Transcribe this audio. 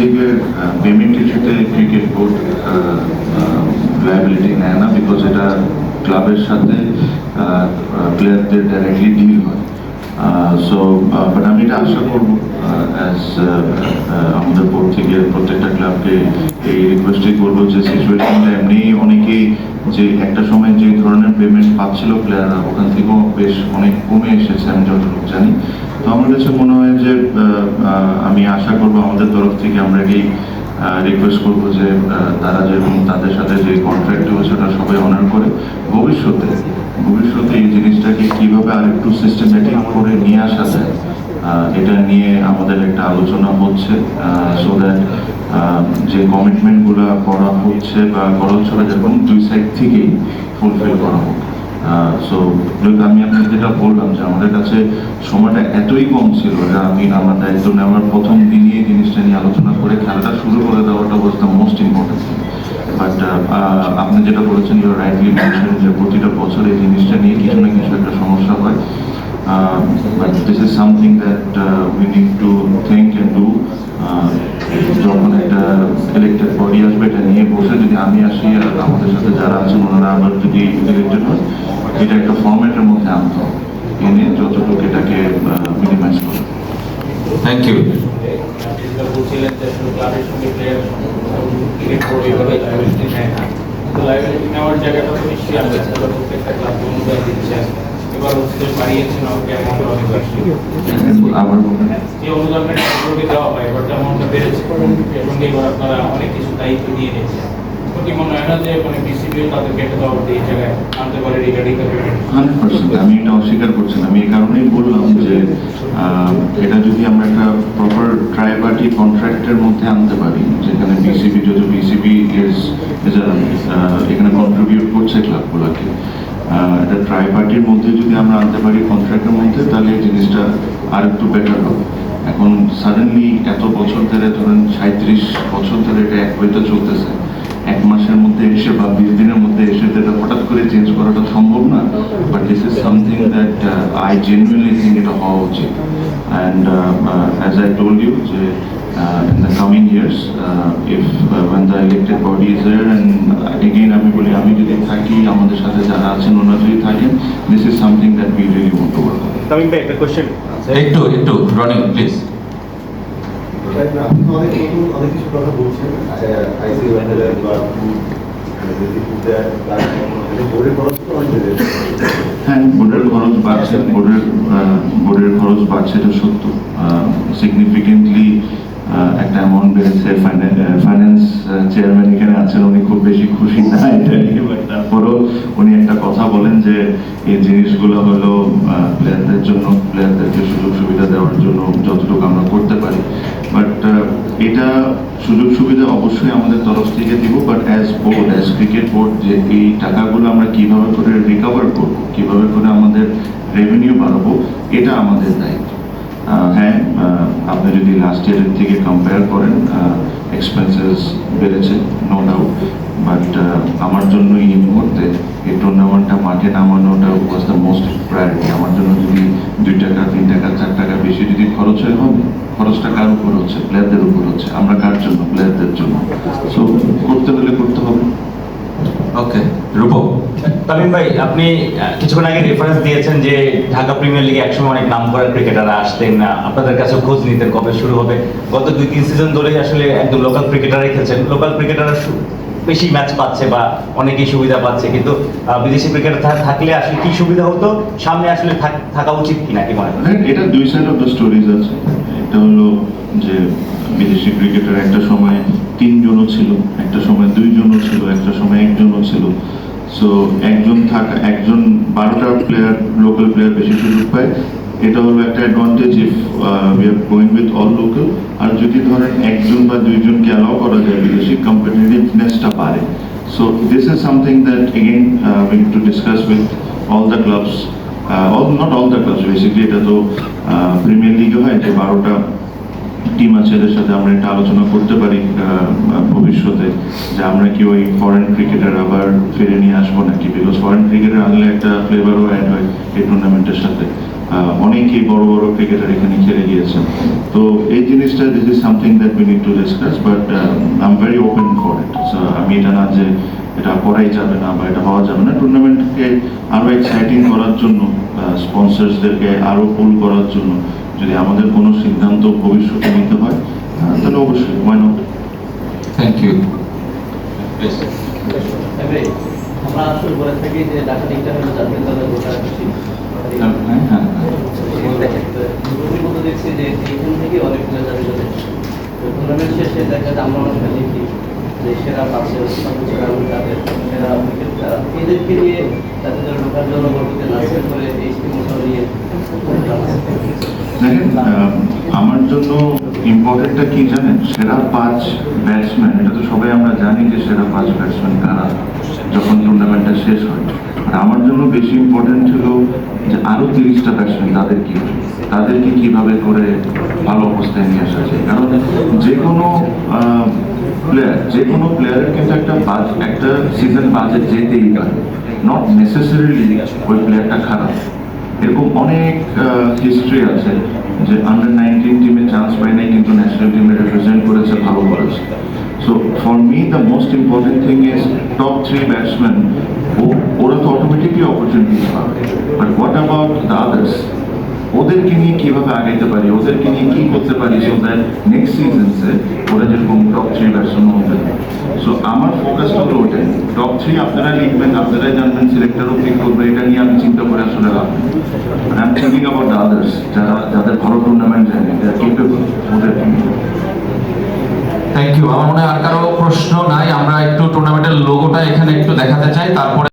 লিগের পেমেন্ট ইস্যুতে cricket board liability নেয় না, বিকজ এটা ক্লাবের সাথে প্লেয়ারদের ডাইরেক্টলি ডিল হয়। সো বাট আমি এটা আশা করবো অ্যাজ আমাদের বোর্ড থেকে প্রত্যেকটা ক্লাবকে এই রিকোয়েস্টই করবো যে সিচুয়েশনটা এমনি অনেকেই যে একটা সময় যে ধরনের পেমেন্ট পাচ্ছিল প্লেয়াররা ওখান থেকেও বেশ অনেক কমে এসেছে আমি যতটুকু জানি। তো আমার কাছে মনে হয় যে আমি আশা করবো আমাদের তরফ থেকে আমরা এই রিকোয়েস্ট করবো যে তারা যেরকম তাদের সাথে যে কন্ট্রাক্ট হয়েছে ওটা সবাই অনার করে ভবিষ্যতে এই জিনিসটাকে কীভাবে আরেকটু সিস্টেমেটিক করে নিয়ে আসা যায় এটা নিয়ে আমাদের একটা আলোচনা হচ্ছে, সো দ্যাট যে কমিটমেন্টগুলো করা হচ্ছে বা করা হচ্ছে যেরকম দুই সাইড থেকেই ফুলফিল করা হোক। সো আমি আপনাকে যেটা বললাম যে আমাদের কাছে সময়টা এতই কম ছিল যে আমি আমার দায়িত্ব নেওয়ার প্রথম দিনই জিনিসটা নিয়ে আলোচনা করে খেলাটা শুরু করে দেওয়াটা was the most important. But আপনি যেটা বলেছেন ইউ রাইটলি মেনশন যে প্রতিটা বছর এই জিনিসটা নিয়ে কিছু না কিছু একটা সমস্যা হয়। But this is something that we need to think and do. যখন একটা ইলেক্টেড বডি আসবে এটা নিয়ে বসে যদি আমি আসি আর আমাদের সাথে যারা আছেন ওনারা আবার যদি ইলেক্টেড হয় এটা একটা ফর্মেটের মধ্যে আনতে হবে, এনে যতটুকু এটাকে মিনিমাইজ করে। Thank you. অনেক কিছু দায়িত্ব দিয়ে নিয়েছে, মনে হয় না যে মানে বিসিবি তাদেরকে একটা জবাব দিয়ে জায়গায় আনতে পারে রিগার্ডিং দ্য পেমেন্ট? 100% আমি এটা অস্বীকার করছি না। আমি এই কারণেই বললাম যে এটা যদি আমরা একটা প্রপার ট্রাইপার্টি কন্ট্রাক্টের মধ্যে আনতে পারি, যেখানে বিসিবি যদি বিসিবি এখানে কন্ট্রিবিউট করছে ক্লাবগুলোকে, এটা ট্রাইপার্টির মধ্যে যদি আমরা আনতে পারি কন্ট্রাক্টের মধ্যে, তাহলে এই জিনিসটা আর একটু বেটার হবে। এখন সাডেনলি এত বছর ধরে ধরেন 37 বছর ধরে এটা এক বইতে চলতেছে, এক মাসের মধ্যে এসে বা 20 দিনের মধ্যে এসে এটা হঠাৎ করে চেঞ্জ করাটা সম্ভব না। But this is something that I genuinely think এটা হওয়া উচিত। And as I told you যে in the coming years if when the elected body is there and again আমি বলি আমি যদি থাকি আমাদের সাথে যারা আছেন ওনারা যদি থাকেন, this is something that we really want to work on. Coming back, the question. একটু রনিং প্লিজ। অনেক কিছু কথা বলছেন আইসিএল বা হ্যাঁ, বোর্ডের খরচ বাড়ছে, বোর্ডের খরচ বাড়ছে, এটা সত্য। সিগনিফিকেন্টলি একটা অ্যামাউন্ট বেড়েছে। ফাইন্যান্স চেয়ারম্যান এখানে আছেন, উনি খুব বেশি খুশি না এটা নিয়ে, বাট তারপরেও উনি একটা কথা বলেন যে এই জিনিসগুলো হলো প্লেয়ারদের জন্য, প্লেয়ারদেরকে সুযোগ সুবিধা দেওয়ার জন্য যতটুকু আমরা করতে পারি। বাট এটা সুযোগ সুবিধা অবশ্যই আমাদের তরফ থেকে দিব, but as board, as cricket board, যে এই টাকাগুলো আমরা কীভাবে করে রিকভার করবো, কীভাবে করে আমাদের রেভিনিউ বাড়াবো, এটা আমাদের দায়িত্ব। হ্যাঁ, আপনি যদি লাস্ট ইয়ারের থেকে কম্পেয়ার করেন এক্সপেন্সেস বেড়েছে, নো ডাউট। বাট আমার জন্য এই মুহূর্তে এই টুর্নামেন্টটা মাঠে নামানোটা ওয়াজ দ্য মোস্ট প্রায়োরিটি। আমার জন্য যদি 2 টাকা 3 টাকা 4 টাকা বেশি যদি খরচ হয়, হবে, খরচটা কার উপর হচ্ছে? প্লেয়ারদের উপর হচ্ছে। আমরা কার জন্য? প্লেয়ারদের জন্য। সো করতে হলে করতে হবে। ওকে, রূপক। তামিম ভাই, আপনি কিছুক্ষণ আগে রেফারেন্স দিয়েছেন যে ঢাকা প্রিমিয়ার লিগে একসময় অনেক নাম করা ক্রিকেটাররা আসতেন না, আপনাদের কাছে খোঁজ নিতেন কবে শুরু হবে। গত 2-3 সিজন ধরে আসলে একদম লোকাল ক্রিকেটারই খেলছেন, লোকাল ক্রিকেটাররা বেশি ম্যাচ পাচ্ছে বা অনেকেই সুবিধা পাচ্ছে, কিন্তু বিদেশি ক্রিকেটার থাকলে আসলে কি সুবিধা হতো, সামনে আসলে থাকা উচিত কিনা, কি মনে হয়? এটা দুই সাইড অফ দ্য স্টোরিজ আছে। একটা হলো যে বিদেশি ক্রিকেটার একটা সময় 3 জনও ছিল, একটা সময় 2 জনও ছিল, একটা সময় 1 জনও ছিল। সো একজন 12টা প্লেয়ার, লোকাল প্লেয়ার বেশি সুযোগ পায়, এটা হলো একটা advantage if we are going with all local. আর যদি ধরেন 1 জন বা 2 জনকে অ্যালাউ করা যায়, বিদেশি কম্পিটিটিভনেসটা পারে। So this is something that again we need to discuss with all the clubs, not all the clubs basically. এটা তো প্রিমিয়ার লিগে হয় যে 12টা টিম আছে, এদের সাথে আমরা একটা আলোচনা করতে পারি ভবিষ্যতে যে আমরা কি ওই ফরেন ক্রিকেটার আবার ফিরে নিয়ে আসবো নাকি, বিকজ ফরেন ক্রিকেটার আনলে একটা ফ্লেভারও অ্যাড হয় এই টুর্নামেন্টের সাথে। অনেকেই বড় বড় ক্রিকেটার এখানে খেলে গিয়েছেন। তো এই জিনিসটা this is something that we need to discuss, but I am very open for it. So আমি এটা না যে এটা করাই যাবে না বা এটা পাওয়া যাবে না, টুর্নামেন্টকে আরো এক্সাইটিং করার জন্য, স্পন্সরসদেরকে আরো পুল করার জন্য যদি আমাদের কোনো সিদ্ধান্ত ভবিষ্যতে নিতে হয় তাহলে অবশ্যই why not. Thank you please. তবে আমরা আসলে বলে থাকি যে ঢাকা লিগটা হলো জাতীয় দলের গোটা খুশি মতো দেখছি যে এইখান থেকে অনেক জাতীয় দলে টুর্নামেন্ট শেষে দেখা যায় আমরা অনেকটা দেখি যে সেরা পাচ্ছে সর্বোচ্চ রান তাদের সেরা উইকেট তারা এদেরকে নিয়ে জাতীয় দলে ঢোকার জন্য গর্বিত নাচের করে এই স্কিমটা নিয়ে দেখেন, আমার জন্য ইম্পর্টেন্টটা কি জানেন, সেরা 5 ব্যাটসম্যান, এটা তো সবাই আমরা জানি যে সেরা 5 ব্যাটসম্যান কারা যখন টুর্নামেন্টটা শেষ হয়। আর আমার জন্য বেশি ইম্পর্টেন্ট ছিল যে আরো 30টা ব্যাটসম্যান তাদেরকে কিভাবে করে ভালো অবস্থায় নিয়ে আসা যায়। কারণ যে কোনো প্লেয়ারের কিন্তু একটা সিজন বাজে যেতেই পারে, নট নেসেসারিলি ওই প্লেয়ারটা খারাপ। এরকম অনেক হিস্ট্রি আছে যে আন্ডার-19 টিমে চান্স পায় নাই কিন্তু ন্যাশনাল টিমে রিপ্রেজেন্ট করেছে, ভালো করেছে। So for me the most important thing is top 3 batsman, ওরা তো অটোমেটিকলি অপরচুনিটি পাবে, but what about the others? ওদেরকে নিয়ে কিভাবে আগাইতে পারি, ওদেরকে নিয়ে কি করতে পারি সো দ্যাট নেক্সট সিজনসে ওরা যেরকম টপ 3 ব্যাটসম্যান হবে। সো আমার ফোকাস হলো ওটাই। টপ 3 আপনারা লিখবেন, আপনারাই জানবেন, সিলেক্টরও পিক করবে, এটা নিয়ে আমি চিন্তা করে আসলে লাভ নেই। I am thinking about the others, যাদের ভালো টুর্নামেন্ট জানে, কেপেবল, ওদেরকে নিয়ে। Thank you. আমার মনে হয় আর কারো প্রশ্ন নাই। আমরা একটু টুর্নামেন্টের লোগোটা এখানে একটু দেখাতে চাই, তারপরে